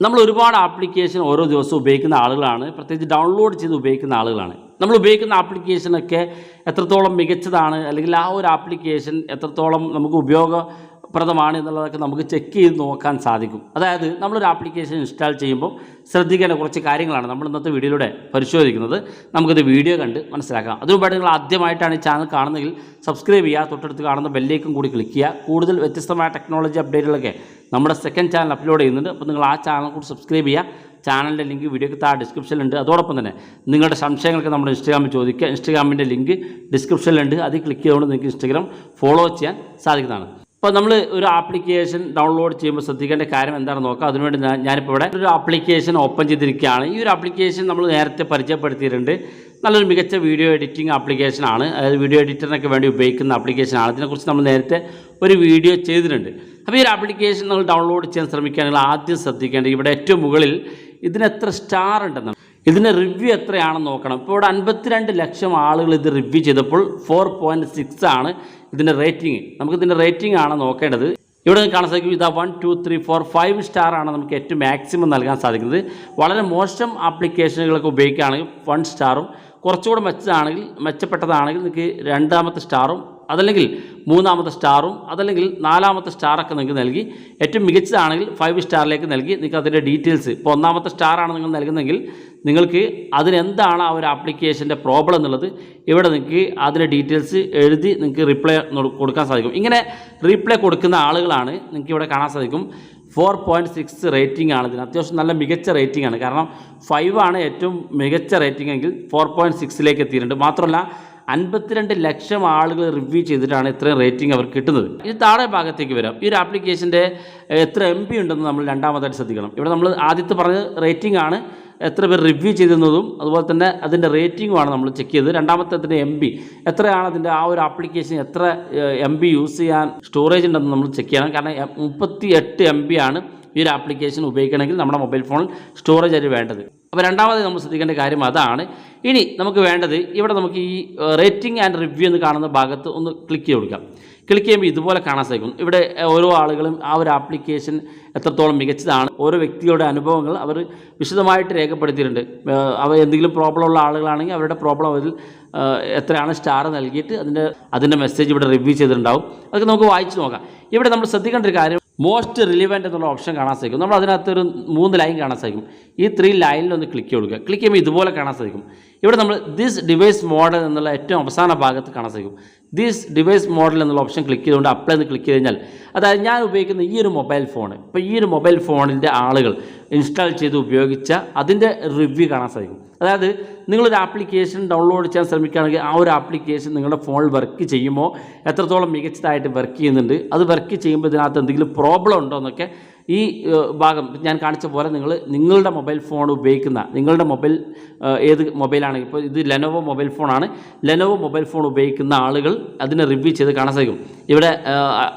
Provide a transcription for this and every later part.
നമ്മൾ ഒരുപാട് ആപ്ലിക്കേഷൻ ഓരോ ദിവസവും ഉപയോഗിക്കുന്ന ആളുകളാണ്, പ്രത്യേകിച്ച് ഡൗൺലോഡ് ചെയ്ത് ഉപയോഗിക്കുന്ന ആളുകളാണ്. നമ്മൾ ഉപയോഗിക്കുന്ന ആപ്ലിക്കേഷനൊക്കെ എത്രത്തോളം മികച്ചതാണ്, അല്ലെങ്കിൽ ആ ഒരു ആപ്ലിക്കേഷൻ എത്രത്തോളം നമുക്ക് ഉപയോഗപ്രദമാണ് എന്നുള്ളതൊക്കെ നമുക്ക് ചെക്ക് ചെയ്ത് നോക്കാൻ സാധിക്കും. അതായത് നമ്മളൊരു ആപ്ലിക്കേഷൻ ഇൻസ്റ്റാൾ ചെയ്യുമ്പോൾ ശ്രദ്ധിക്കേണ്ട കുറച്ച് കാര്യങ്ങളാണ് നമ്മൾ ഇന്നത്തെ വീഡിയോയിലൂടെ പരിശോധിക്കുന്നത്. നമുക്കിത് വീഡിയോ കണ്ട് മനസ്സിലാക്കാം. അതിനുമുമ്പായിട്ട് നിങ്ങൾ ആദ്യമായിട്ടാണ് ഈ ചാനൽ കാണുന്നതെങ്കിൽ സബ്സ്ക്രൈബ് ചെയ്യുക, തൊട്ടടുത്ത് കാണുന്ന ബെല്ലേക്കും കൂടി ക്ലിക്ക് ചെയ്യുക. കൂടുതൽ വ്യത്യസ്തമായ ടെക്നോളജി അപ്ഡേറ്റുകളൊക്കെ നമ്മുടെ സെക്കൻഡ് ചാനൽ അപ്ലോഡ് ചെയ്യുന്നുണ്ട്. അപ്പോൾ നിങ്ങൾ ആ ചാനൽ കൂടി സബ്സ്ക്രൈബ് ചെയ്യുക. ചാനലിൻ്റെ ലിങ്ക് വീഡിയോക്ക് താഴെ ഡിസ്ക്രിപ്ഷനിലുണ്ട്. അതോടൊപ്പം തന്നെ നിങ്ങളുടെ സംശയങ്ങൾക്ക് നമ്മുടെ ഇൻസ്റ്റാഗ്രാമിൽ ചോദിക്കുക. ഇൻസ്റ്റാഗ്രാമിൻ്റെ ലിങ്ക് ഡിസ്ക്രിപ്ഷനിലുണ്ട്. അതിൽ ക്ലിക്ക് ചെയ്തുകൊണ്ട് നിങ്ങൾക്ക് ഇൻസ്റ്റാഗ്രാം ഫോളോ ചെയ്യാൻ സാധിക്കുന്നതാണ്. അപ്പോൾ നമ്മൾ ഒരു ആപ്ലിക്കേഷൻ ഡൗൺലോഡ് ചെയ്യുമ്പോൾ ശ്രദ്ധിക്കേണ്ട കാര്യം എന്താണെന്ന് നോക്കാം. അതിനുവേണ്ടി ഞാനിപ്പോൾ ഇവിടെ ഒരു ആപ്ലിക്കേഷൻ ഓപ്പൺ ചെയ്തിരിക്കുകയാണ്. ഈ ഒരു ആപ്ലിക്കേഷൻ നമ്മൾ നേരത്തെ പരിചയപ്പെടുത്തിയിട്ടുണ്ട്. നല്ലൊരു മികച്ച വീഡിയോ എഡിറ്റിംഗ് ആപ്ലിക്കേഷനാണ്. അതായത് വീഡിയോ എഡിറ്ററിനൊക്കെ വേണ്ടി ഉപയോഗിക്കുന്ന ആപ്ലിക്കേഷനാണ്. ഇതിനെക്കുറിച്ച് നമ്മൾ നേരത്തെ ഒരു വീഡിയോ ചെയ്തിട്ടുണ്ട്. അപ്പോൾ ഈ ഒരു ആപ്ലിക്കേഷൻ നമ്മൾ ഡൗൺലോഡ് ചെയ്യാൻ ശ്രമിക്കുകയാണെങ്കിൽ ആദ്യം ശ്രദ്ധിക്കേണ്ടത് ഇവിടെ ഏറ്റവും മുകളിൽ ഇതിന് എത്ര സ്റ്റാർ ഉണ്ടെന്നാണ്, ഇതിൻ്റെ റിവ്യൂ എത്രയാണെന്ന് നോക്കണം. ഇപ്പോൾ ഇവിടെ 52 ലക്ഷം ആളുകൾ ഇത് റിവ്യൂ ചെയ്തപ്പോൾ 4.6 ആണ് ഇതിൻ്റെ റേറ്റിംഗ്. നമുക്കിതിൻ്റെ റേറ്റിംഗ് ആണ് നോക്കേണ്ടത്. ഇവിടെ കാണാൻ സാധിക്കും ഇതാ 1 2 3 4 5 സ്റ്റാർ ആണ് നമുക്ക് ഏറ്റവും മാക്സിമം നൽകാൻ സാധിക്കുന്നത്. വളരെ മോശം ആപ്ലിക്കേഷനുകളൊക്കെ ഉപയോഗിക്കുകയാണെങ്കിൽ 1 സ്റ്റാറും, കുറച്ചുകൂടെ മെച്ചപ്പെട്ടതാണെങ്കിൽ നിങ്ങൾക്ക് 2ാമത്തെ സ്റ്റാറും, അതല്ലെങ്കിൽ 3ാമത്തെ സ്റ്റാറും, അതല്ലെങ്കിൽ 4ാമത്തെ സ്റ്റാറൊക്കെ നിങ്ങൾക്ക് നൽകി, ഏറ്റവും മികച്ചതാണെങ്കിൽ 5 സ്റ്റാറിലേക്ക് നൽകി നിങ്ങൾക്ക് അതിൻ്റെ ഡീറ്റെയിൽസ്, ഇപ്പോൾ 1ാമത്തെ സ്റ്റാറാണ് നിങ്ങൾ നൽകുന്നതെങ്കിൽ നിങ്ങൾക്ക് അതിനെന്താണ് ആ ഒരു ആപ്ലിക്കേഷൻ്റെ പ്രോബ്ലം എന്നുള്ളത് ഇവിടെ നിങ്ങൾക്ക് അതിൻ്റെ ഡീറ്റെയിൽസ് എഴുതി നിങ്ങൾക്ക് റിപ്ലൈ കൊടുക്കാൻ സാധിക്കും. ഇങ്ങനെ റീപ്ലൈ കൊടുക്കുന്ന ആളുകളാണ് നിങ്ങൾക്ക് ഇവിടെ കാണാൻ സാധിക്കും. 4.6 റേറ്റിംഗ് ആണ് ഇതിന്. അത്യാവശ്യം നല്ല മികച്ച റേറ്റിംഗ് ആണ്. കാരണം 5 ആണ് ഏറ്റവും മികച്ച റേറ്റിംഗ് എങ്കിൽ 4.6ലേക്ക് എത്തിയിട്ടുണ്ട്. മാത്രമല്ല 52 ലക്ഷം ആളുകൾ റിവ്യൂ ചെയ്തിട്ടാണ് ഇത്രയും റേറ്റിംഗ് അവർക്ക് കിട്ടുന്നത്. ഇത് താഴെ ഭാഗത്തേക്ക് വരാം. ഈ ഒരു ആപ്ലിക്കേഷൻ്റെ എത്ര MB ഉണ്ടെന്ന് നമ്മൾ രണ്ടാമതായിട്ട് ശ്രദ്ധിക്കണം. ഇവിടെ നമ്മൾ ആദ്യത്തെ പറഞ്ഞ റേറ്റിംഗ് ആണ്, എത്ര പേർ റിവ്യൂ ചെയ്തെന്നതും അതുപോലെ തന്നെ അതിൻ്റെ റേറ്റിംഗുമാണ് നമ്മൾ ചെക്ക് ചെയ്തത്. രണ്ടാമത്തെ അതിൻ്റെ MB എത്രയാണ്, അതിൻ്റെ ആ ഒരു ആപ്ലിക്കേഷൻ എത്ര MB യൂസ് ചെയ്യാൻ സ്റ്റോറേജ് ഉണ്ടെന്ന് നമ്മൾ ചെക്ക് ചെയ്യണം. കാരണം 38 MB ആണ് ഈ ഒരു ആപ്ലിക്കേഷൻ ഉപയോഗിക്കണമെങ്കിൽ നമ്മുടെ മൊബൈൽ ഫോണിൽ സ്റ്റോറേജ് ആയിട്ട് വേണ്ടത്. അപ്പോൾ രണ്ടാമത് നമ്മൾ ശ്രദ്ധിക്കേണ്ട കാര്യം അതാണ്. ഇനി നമുക്ക് വേണ്ടത് ഇവിടെ നമുക്ക് ഈ റേറ്റിംഗ് ആൻഡ് റിവ്യൂ എന്ന് കാണുന്ന ഭാഗത്ത് ഒന്ന് ക്ലിക്ക് ചെയ്ത് കൊടുക്കാം. ക്ലിക്ക് ചെയ്യുമ്പോൾ ഇതുപോലെ കാണാൻ സാധിക്കും. ഇവിടെ ഓരോ ആളുകളും ആ ഒരു ആപ്ലിക്കേഷൻ എത്രത്തോളം മികച്ചതാണ്, ഓരോ വ്യക്തികളുടെ അനുഭവങ്ങൾ അവർ വിശദമായിട്ട് രേഖപ്പെടുത്തിയിട്ടുണ്ട്. അവർ എന്തെങ്കിലും പ്രോബ്ലം ഉള്ള ആളുകളാണെങ്കിൽ അവരുടെ പ്രോബ്ലം അതിൽ എത്രയാണ് സ്റ്റാർ നൽകിയിട്ട് അതിൻ്റെ മെസ്സേജ് ഇവിടെ റിവ്യൂ ചെയ്തിട്ടുണ്ടാവും. അതൊക്കെ നമുക്ക് വായിച്ച് നോക്കാം. ഇവിടെ നമ്മൾ ശ്രദ്ധിക്കേണ്ട ഒരു കാര്യം മോസ്റ്റ് റിലവൻറ്റ് എന്നുള്ള ഓപ്ഷൻ കാണാൻ സാധിക്കും. നമ്മൾ അതിനകത്തൊരു 3 ലൈൻ കാണാൻ സാധിക്കും. ഈ 3 ലൈനിലൊന്ന് ക്ലിക്ക് കൊടുക്കുക. ക്ലിക്ക് ചെയ്യുമ്പോൾ ഇതുപോലെ കാണാൻ സാധിക്കും. ഇവിടെ നമ്മൾ ദിസ് ഡിവൈസ് മോഡൽ എന്നുള്ള ഏറ്റവും അവസാന ഭാഗത്ത് കാണാൻ സാധിക്കും. ദിസ് ഡിവൈസ് മോഡൽ എന്നുള്ള ഓപ്ഷൻ ക്ലിക്ക് ചെയ്തുകൊണ്ട് അപ്ലൈ എന്ന് ക്ലിക്ക് ചെയ്ത് കഴിഞ്ഞാൽ, അതായത് ഞാൻ ഉപയോഗിക്കുന്ന ഈ ഒരു മൊബൈൽ ഫോൺ, ഇപ്പോൾ ഈ ഒരു മൊബൈൽ ഫോണിൻ്റെ ആളുകൾ ഇൻസ്റ്റാൾ ചെയ്ത് ഉപയോഗിച്ച അതിൻ്റെ റിവ്യൂ കാണാൻ സാധിക്കും. അതായത് നിങ്ങളൊരു ആപ്ലിക്കേഷൻ ഡൗൺലോഡ് ചെയ്യാൻ ശ്രമിക്കുകയാണെങ്കിൽ ആ ഒരു ആപ്ലിക്കേഷൻ നിങ്ങളുടെ ഫോണിൽ വർക്ക് ചെയ്യുമ്പോൾ എത്രത്തോളം മികച്ചതായിട്ട് വർക്ക് ചെയ്യുന്നുണ്ട്, അത് വർക്ക് ചെയ്യുമ്പോൾ ഇതിനകത്ത് എന്തെങ്കിലും പ്രോബ്ലം ഉണ്ടോ എന്നൊക്കെ ഈ ഭാഗം ഞാൻ കാണിച്ച പോലെ നിങ്ങളുടെ മൊബൈൽ ഫോൺ ഉപയോഗിക്കുന്ന നിങ്ങളുടെ മൊബൈൽ ഏത് മൊബൈലാണെങ്കിൽ, ഇപ്പോൾ ഇത് ലെനോവോ മൊബൈൽ ഫോണാണ്, ലെനോവോ മൊബൈൽ ഫോൺ ഉപയോഗിക്കുന്ന ആളുകൾ അതിനെ റിവ്യൂ ചെയ്ത് കാണാൻ സാധിക്കും. ഇവിടെ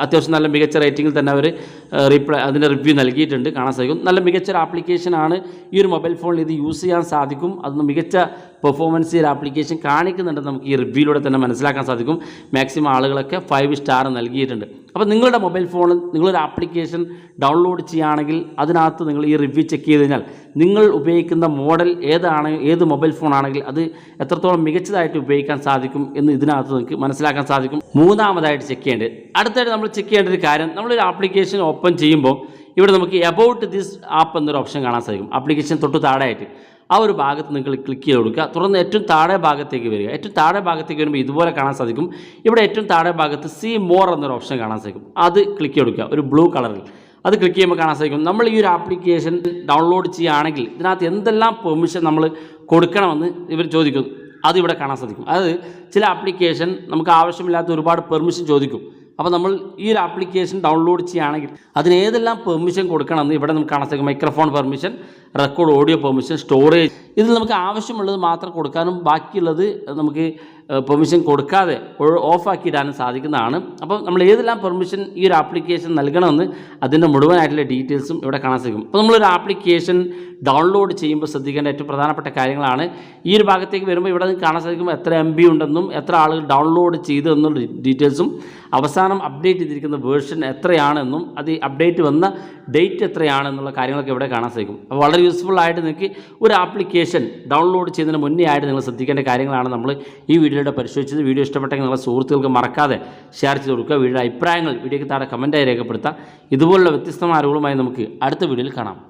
അത്യാവശ്യം നല്ല മികച്ച റേറ്റിംഗിൽ തന്നെ അവർ അതിൻ്റെ റിവ്യൂ നൽകിയിട്ടുണ്ട്, കാണാൻ സാധിക്കും. നല്ല മികച്ചൊരു ആപ്ലിക്കേഷനാണ്. ഈ ഒരു മൊബൈൽ ഫോണിൽ ഇത് യൂസ് ചെയ്യാൻ സാധിക്കും. അതൊന്ന് മികച്ച പെർഫോമൻസ് ഈ ഒരു ആപ്ലിക്കേഷൻ കാണിക്കുന്നുണ്ടെന്ന് നമുക്ക് ഈ റിവ്യൂയിലൂടെ തന്നെ മനസ്സിലാക്കാൻ സാധിക്കും. മാക്സിമം ആളുകളൊക്കെ 5 സ്റ്റാർ നൽകിയിട്ടുണ്ട്. അപ്പോൾ നിങ്ങളുടെ മൊബൈൽ ഫോണിൽ നിങ്ങളൊരു ആപ്ലിക്കേഷൻ ഡൗൺലോഡ് ചെയ്യുകയാണെങ്കിൽ അതിനകത്ത് നിങ്ങൾ ഈ റിവ്യൂ ചെക്ക് ചെയ്ത് കഴിഞ്ഞാൽ നിങ്ങൾ ഉപയോഗിക്കുന്ന മോഡൽ ഏത് മൊബൈൽ ഫോൺ ആണെങ്കിൽ അത് എത്രത്തോളം മികച്ചതായിട്ട് ഉപയോഗിക്കാൻ സാധിക്കും എന്ന് ഇതിനകത്ത് നിങ്ങൾക്ക് മനസ്സിലാക്കാൻ സാധിക്കും. മൂന്നാമതായിട്ട് ചെക്ക് ചെയ്യേണ്ടത്, അടുത്തായിട്ട് നമ്മൾ ചെക്ക് ചെയ്യേണ്ട ഒരു കാര്യം, നമ്മളൊരു ആപ്ലിക്കേഷൻ ഓപ്പൺ ചെയ്യുമ്പോൾ ഇവിടെ നമുക്ക് എബൌട്ട് ദിസ് ആപ്പ് എന്നൊരു ഓപ്ഷൻ കാണാൻ സാധിക്കും. ആപ്ലിക്കേഷൻ തൊട്ട് താഴെയായിട്ട് ആ ഒരു ഭാഗത്ത് നിങ്ങൾ ക്ലിക്ക് ചെയ്ത് കൊടുക്കുക. തുടർന്ന് ഏറ്റവും താഴെ ഭാഗത്തേക്ക് വരിക. ഏറ്റവും താഴെ ഭാഗത്തേക്ക് വരുമ്പോൾ ഇതുപോലെ കാണാൻ സാധിക്കും. ഇവിടെ ഏറ്റവും താഴെ ഭാഗത്ത് സീ മോർ എന്നൊരു ഓപ്ഷൻ കാണാൻ സാധിക്കും. അത് ക്ലിക്ക് കൊടുക്കുക, ഒരു ബ്ലൂ കളറിൽ. അത് ക്ലിക്ക് ചെയ്യുമ്പോൾ കാണാൻ സാധിക്കും നമ്മൾ ഈ ഒരു ആപ്ലിക്കേഷൻ ഡൗൺലോഡ് ചെയ്യുകയാണെങ്കിൽ ഇതിനകത്ത് എന്തെല്ലാം പെർമിഷൻ നമ്മൾ കൊടുക്കണമെന്ന് ഇവർ ചോദിക്കും. അതിവിടെ കാണാൻ സാധിക്കും. അതായത് ചില ആപ്ലിക്കേഷൻ നമുക്ക് ആവശ്യമില്ലാത്ത ഒരുപാട് പെർമിഷൻ ചോദിക്കും. അപ്പോൾ നമ്മൾ ഈ ഒരു ആപ്ലിക്കേഷൻ ഡൗൺലോഡ് ചെയ്യുകയാണെങ്കിൽ അതിന് ഏതെല്ലാം പെർമിഷൻ കൊടുക്കണമെന്ന് ഇവിടെ നമുക്ക് കാണാൻ സാധിക്കും. Microphone permission, record audio permission, storage, ഇതിൽ നമുക്ക് ആവശ്യമുള്ളത് മാത്രം കൊടുക്കാനും ബാക്കിയുള്ളത് നമുക്ക് പെർമിഷൻ കൊടുക്കാതെ ഓഫാക്കിയിടാനും സാധിക്കുന്നതാണ്. അപ്പോൾ നമ്മൾ ഏതെല്ലാം പെർമിഷൻ ഈ ഒരു ആപ്ലിക്കേഷൻ നൽകണമെന്ന് അതിൻ്റെ മുഴുവനായിട്ടുള്ള ഡീറ്റെയിൽസും ഇവിടെ കാണാൻ സാധിക്കും. അപ്പോൾ നമ്മളൊരു ആപ്ലിക്കേഷൻ ഡൗൺലോഡ് ചെയ്യുമ്പോൾ ശ്രദ്ധിക്കേണ്ട ഏറ്റവും പ്രധാനപ്പെട്ട കാര്യങ്ങളാണ്. ഈ ഒരു ഭാഗത്തേക്ക് വരുമ്പോൾ ഇവിടെ കാണാൻ സാധിക്കുമ്പോൾ എത്ര MB ഉണ്ടെന്നും എത്ര ആളുകൾ ഡൗൺലോഡ് ചെയ്തു എന്നുള്ള ഡീറ്റെയിൽസും അവസാനം അപ്ഡേറ്റ് ചെയ്തിരിക്കുന്ന വേർഷൻ എത്രയാണെന്നും അത് അപ്ഡേറ്റ് വന്ന ഡേറ്റ് എത്രയാണെന്നുള്ള കാര്യങ്ങളൊക്കെ ഇവിടെ കാണാൻ സാധിക്കും. അപ്പോൾ വളരെ യൂസ്ഫുൾ ആയിട്ട് നിങ്ങൾക്ക് ഒരു ആപ്ലിക്കേഷൻ ഡൗൺലോഡ് ചെയ്യുന്നതിന് മുന്നേ ആയിട്ട് നിങ്ങൾ ശ്രദ്ധിക്കേണ്ട കാര്യങ്ങളാണ് നമ്മൾ ഈ വീഡിയോയുടെ പരിശോധിച്ചത്. വീഡിയോ ഇഷ്ടപ്പെട്ടെങ്കിൽ നിങ്ങളുടെ സുഹൃത്തുക്കൾക്ക് മറക്കാതെ ഷെയർ ചെയ്ത് കൊടുക്കുക. വീഡിയോയുടെ അഭിപ്രായങ്ങൾ വീഡിയോയ്ക്ക് താഴെ കമൻറ്റായി രേഖപ്പെടുത്താം. ഇതുപോലുള്ള വ്യത്യസ്തമായ അറിവുകളുമായി നമുക്ക് അടുത്ത വീഡിയോയിൽ കാണാം.